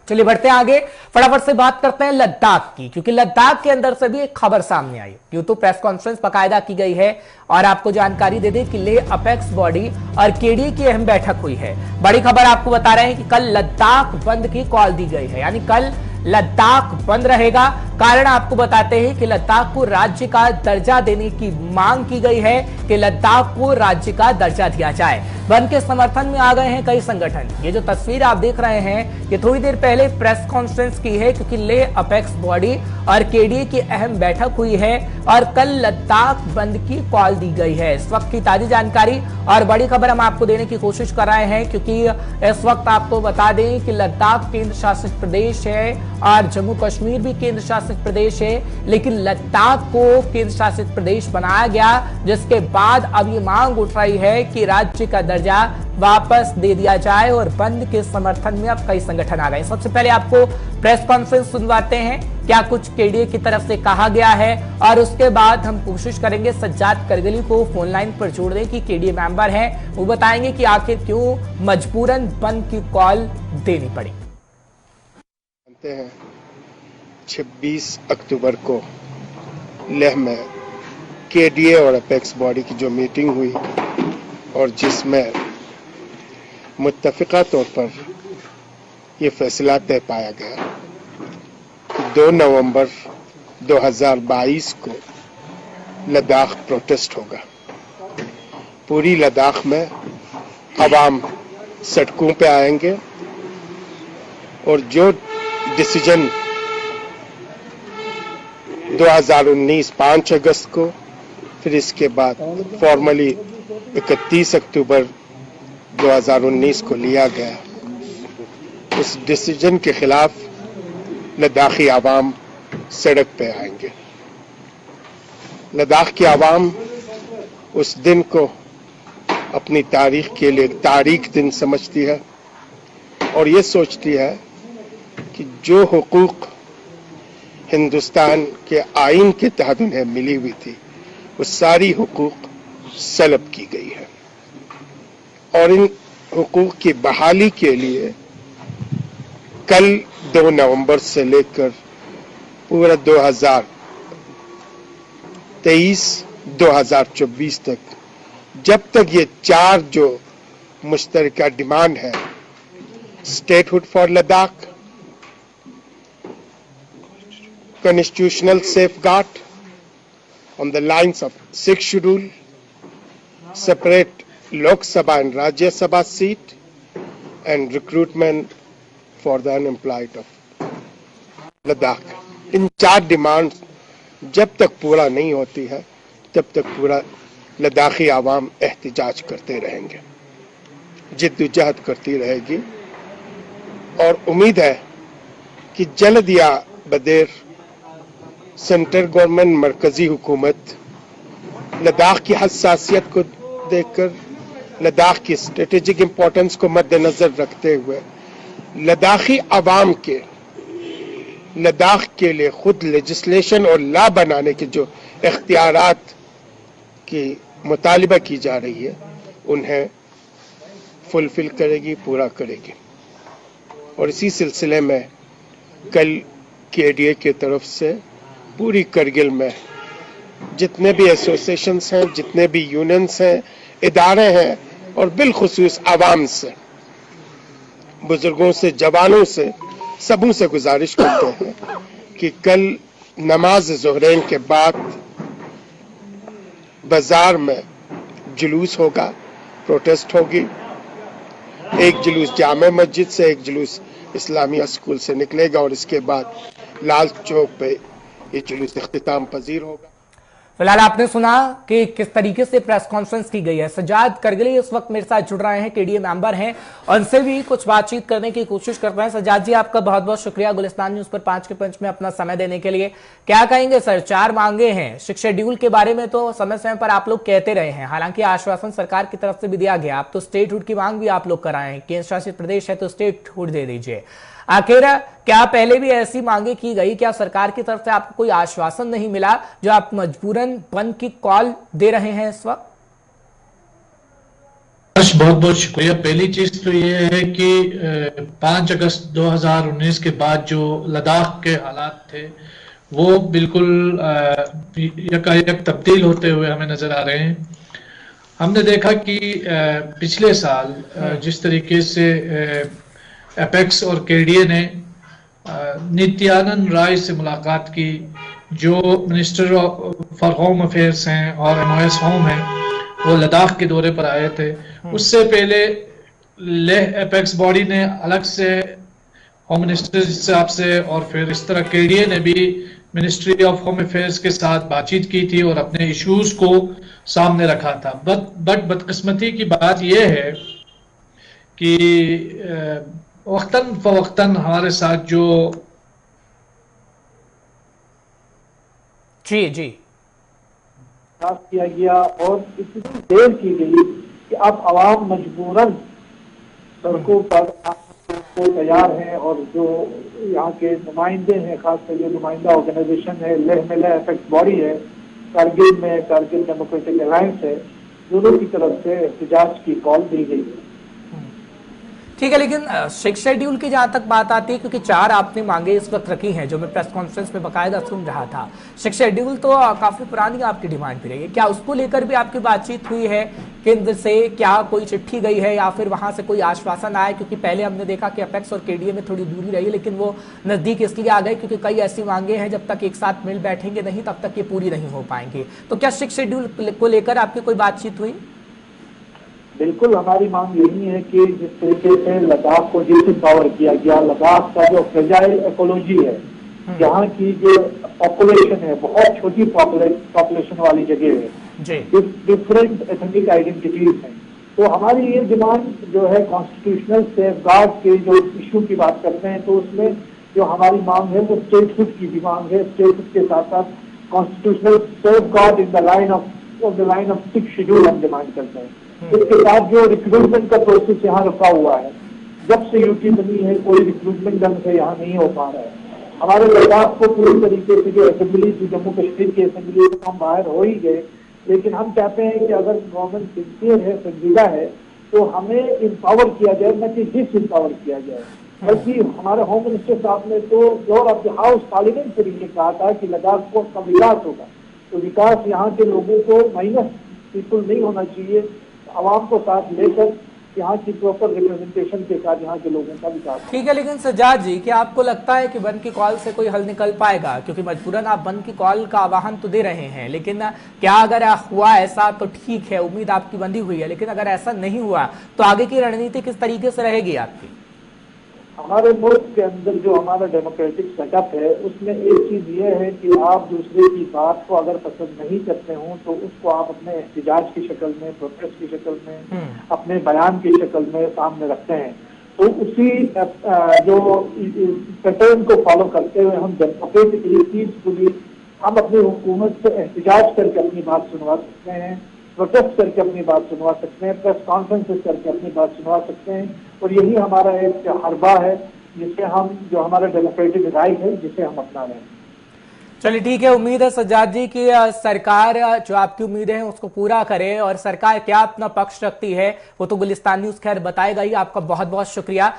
चलिए बढ़ते हैं आगे, फटाफट से बात करते हैं लद्दाख की, क्योंकि लद्दाख के अंदर से भी एक खबर सामने आई। यूं तो प्रेस कॉन्फ्रेंस बाकायदा की गई है और आपको जानकारी दे दें कि लेह अपेक्स बॉडी और केडीए की अहम बैठक हुई है। बड़ी खबर आपको बता रहे हैं कि कल लद्दाख बंद की कॉल दी गई है, यानी कल लद्दाख बंद रहेगा। कारण आपको बताते हैं कि लद्दाख को राज्य का दर्जा देने की मांग की गई है कि लद्दाख को राज्य का दर्जा दिया जाए। बंद के समर्थन में आ गए हैं कई संगठन। ये जो तस्वीर आप देख रहे हैं ये थोड़ी देर पहले प्रेस कॉन्फ्रेंस की है, क्योंकि लेह अपेक्स बॉडी और केडीए की अहम बैठक हुई है और कल लद्दाख बंद की कॉल दी गई है। इस वक्त की ताजी जानकारी और बड़ी खबर हम आपको देने की कोशिश कर रहे हैं, क्योंकि इस वक्त आपको बता दें कि लद्दाख केंद्र शासित प्रदेश है और जम्मू कश्मीर भी केंद्र शासित प्रदेश है, लेकिन लद्दाख को केंद्र शासित प्रदेश बनाया गया, जिसके बाद अब ये मांग उठ रही है कि राज्य का दर्जा वापस दे दिया जाए और बंद के समर्थन में अब कई संगठन आ गए। सबसे पहले आपको प्रेस कॉन्फ्रेंस सुनवाते हैं, क्या कुछ केडीए की तरफ से कहा गया है, और उसके बाद हम कोशिश करेंगे सज्जाद करगिली को फोन लाइन पर जोड़ने की। केडीए मेंबर हैं, वो बताएंगे कि आखिर क्यों मजबूरन बंद की कॉल देनी पड़ी। 26 अक्टूबर को लेह में केडीए और अपेक्स बॉडी की जो मीटिंग हुई और जिसमें मुत्तफ़िक़ा तौर पर यह फैसला तय पाया गया कि 2 नवंबर 2022 को लद्दाख प्रोटेस्ट होगा। पूरी लद्दाख में अवाम सड़कों पे आएंगे और जो डिसीजन 2019 5 अगस्त को, फिर इसके बाद फॉर्मली 31 अक्टूबर 2019 को लिया गया, उस डिसीजन के खिलाफ लद्दाखी आवाम सड़क पे आएंगे। लद्दाख की आवाम उस दिन को अपनी तारीख के लिए तारीख दिन समझती है और ये सोचती है कि जो हुकूक हिंदुस्तान के आइन के तहत उन्हें मिली हुई थी, वो सारी हुकूक सलब की गई है और इन हुकूक की बहाली के लिए कल 2 नवंबर से लेकर पूरा 2023-2024 तक, जब तक ये 4 जो मुश्तरका डिमांड है, statehood for Ladakh, constitutional safeguard on the lines of 6th schedule, separate Lok Sabha and Rajya Sabha seat, and recruitment for the unemployed of Ladakh. In 4 demand जब तक पूरा नहीं होती है तब तक पूरा लद्दाखी आवाम एहतिजाज करते रहेंगे, जिद्दोजहद करती रहेगी और उम्मीद है कि जल्द या बदेर सेंट्रल गवर्नमेंट, मरकजी हुकूमत लद्दाख की हसासियत को देखकर, लद्दाख की स्ट्रेटेजिक इंपॉर्टेंस को मद्देनजर रखते हुए लद्दाखी आवाम के लद्दाख के लिए खुद लेजिस्लेशन और लॉ बनाने के जो इख्तियारात की मुतालिबा की जा रही है, उन्हें फुलफिल करेगी, पूरा करेगी। और इसी सिलसिले में कल केडीए की तरफ से पूरी करगिल में जितने भी एसोसिएशंस हैं, जितने भी यूनियंस हैं, इदारे हैं और बिलखुसूस आवाम से, बुजुर्गों से, जवानों से, सबों से गुजारिश करते हैं कि कल नमाज ज़ोहरैन के बाद बाजार में जुलूस होगा, प्रोटेस्ट होगी। एक जुलूस जामे मस्जिद से, एक जुलूस इस्लामिया स्कूल से निकलेगा और इसके बाद लाल चौक पे ये जुलूस इख्तिताम पजीर होगा। फिलहाल आपने सुना कि किस तरीके से प्रेस कॉन्फ्रेंस की गई है। सज्जाद करगिली इस वक्त मेरे साथ जुड़ रहे हैं, केडीए मेंबर हैं, उनसे भी कुछ बातचीत करने की कोशिश करते हैं। सज्जाद जी, आपका बहुत बहुत शुक्रिया गुलिस्तान न्यूज पर 5 के पंच में अपना समय देने के लिए। क्या कहेंगे सर, 4 मांगे हैं। 6 शेड्यूल के बारे में तो समय समय पर आप लोग कहते रहे हैं, हालांकि आश्वासन सरकार की तरफ से भी दिया गया। अब तो स्टेटहुड की मांग भी आप लोग कराए हैं, केंद्र शासित प्रदेश है तो स्टेटहुड दे दीजिए। आखिर क्या पहले भी ऐसी मांगे की गई? क्या सरकार की तरफ से आपको कोई आश्वासन नहीं मिला जो आप मजबूरन बंद की कॉल दे रहे हैं इस वक्त? हर्ष, बहुत बहुत शुक्रिया। पहली चीज तो ये है कि 5 अगस्त 2019 के बाद जो लद्दाख के हालात थे वो बिल्कुल यकायक तब्दील होते हुए हमें नजर आ रहे हैं। हमने देखा कि पिछले साल जिस तरीके से एपेक्स और केडीए ने नित्यानंद राय से मुलाकात की, जो मिनिस्टर फॉर होम अफेयर्स हैं और एमओएस होम हैं, वो लद्दाख के दौरे पर आए थे। उससे पहले लेह एपेक्स बॉडी ने अलग से होम मिनिस्टर साहब से और फिर इस तरह केडीए ने भी मिनिस्ट्री ऑफ होम अफेयर्स के साथ बातचीत की थी और अपने इश्यूज को सामने रखा था। बट बदकिस्मती की बात यह है कि वक्तन फवक्तन हमारे साथ जो जी किया गया और इतनी देर की गई कि अब आवाम मजबूरन सड़कों पर को तैयार हैं और जो यहाँ के नुमाइंदे हैं, खासकर जो नुमाइंदा ऑर्गेनाइजेशन है लेह में लेह एपेक्स बॉडी है, कारगिल डेमोक्रेटिक अलायंस है, दोनों की तरफ से एहतजाज की कॉल दी गई है। ठीक है, लेकिन 6 शेड्यूल की जहां तक बात आती है, क्योंकि 4 आपने मांगे इस वक्त रखी हैं जो मैं प्रेस कॉन्फ्रेंस में बकायदा सुन रहा था। 6 शेड्यूल तो काफी पुरानी आपकी डिमांड भी रही है, क्या उसको लेकर भी आपकी बातचीत हुई है केंद्र से? क्या कोई चिट्ठी गई है या फिर वहां से कोई आश्वासन आया? क्योंकि पहले हमने देखा कि अपेक्स और केडीए में थोड़ी दूरी रही, लेकिन वो नजदीक इसलिए आ गए क्योंकि कई ऐसी मांगे हैं जब तक एक साथ मिल बैठेंगे नहीं तब तक ये पूरी नहीं हो पाएंगी। तो क्या 6 शेड्यूल को लेकर आपकी कोई बातचीत हुई? बिल्कुल, हमारी मांग यही है कि जिस तरीके से लद्दाख को डिसएम्पावर किया गया, लद्दाख का जो फ्रेजाइल इकोलॉजी है, यहाँ की जो पॉपुलेशन है, बहुत छोटी पॉपुलेशन वाली जगह है, डिफरेंट एथनिक आइडेंटिटीज हैं, तो हमारी ये डिमांड जो है कॉन्स्टिट्यूशनल सेफगार्ड के जो इशू की बात करते हैं तो उसमें जो हमारी मांग है वो स्टेटहुड की भी मांग है। स्टेटहुड के साथ साथ constitutional safeguard in the line of 6 schedule हम डिमांड करते हैं। इसके साथ जो रिक्रूटमेंट का प्रोसेस यहाँ रुका हुआ है, जब से यूटी बनी है कोई रिक्रूटमेंट ढंग से यहाँ नहीं हो पा रहा है। हमारे लद्दाख को पूरी तरीके से जो असेंबली थी, जम्मू कश्मीर की असेंबली, हम बाहर हो ही गए, लेकिन हम चाहते हैं कि अगर गवर्नमेंट सिंसियर है, संजीदा है, तो हमें इम्पावर किया जाए, न कि डिस इम्पावर किया जाए। बल्कि हमारे होम मिनिस्टर साहब ने तो floor of the house parliament से भी कहा था कि लद्दाख को का विकास होगा, तो विकास यहाँ के लोगों को माइनस बिल्कुल नहीं होना चाहिए, आवाम को साथ लेकर यहाँ की प्रॉपर रिप्रेजेंटेशन के साथ यहाँ के लोगों का विकास। ठीक है, लेकिन सज्जाद जी, क्या आपको लगता है कि बंद की कॉल से कोई हल निकल पाएगा? क्योंकि मजबूरन आप बंद की कॉल का आह्वान तो दे रहे हैं, लेकिन क्या अगर हुआ ऐसा तो ठीक है, उम्मीद आपकी बंधी हुई है, लेकिन अगर ऐसा नहीं हुआ तो आगे की रणनीति किस तरीके से रहेगी आपकी? हमारे मुल्क के अंदर जो हमारा डेमोक्रेटिक सेटअप है उसमें एक चीज ये है कि आप दूसरे की बात को अगर पसंद नहीं करते हो तो उसको आप अपने एहतजाज की शक्ल में, प्रोटेस्ट की शक्ल में, अपने बयान की शक्ल में सामने रखते हैं। तो उसी जो पैटर्न को फॉलो करते हुए हम डेमोक्रेटिकली पीसफुली हम अपनी हुकूमत से एहतजाज करके अपनी बात सुनवा सकते हैं, प्रोटेस्ट करके अपनी बात सुनवा सकते हैं, प्रेस कॉन्फ्रेंसेस करके अपनी बात सुनवा सकते हैं, और यही हमारा एक हरबा है जिसे हम, जो हमारा डेमोक्रेटिक राइट है, जिसे हम अपना रहे हैं। चलिए ठीक है, उम्मीद है सज्जाद जी कि सरकार जो आपकी उम्मीदें हैं उसको पूरा करे, और सरकार क्या अपना पक्ष रखती है वो तो गुलिस्तान न्यूज़ खैर बताएगा ही। आपका बहुत बहुत शुक्रिया।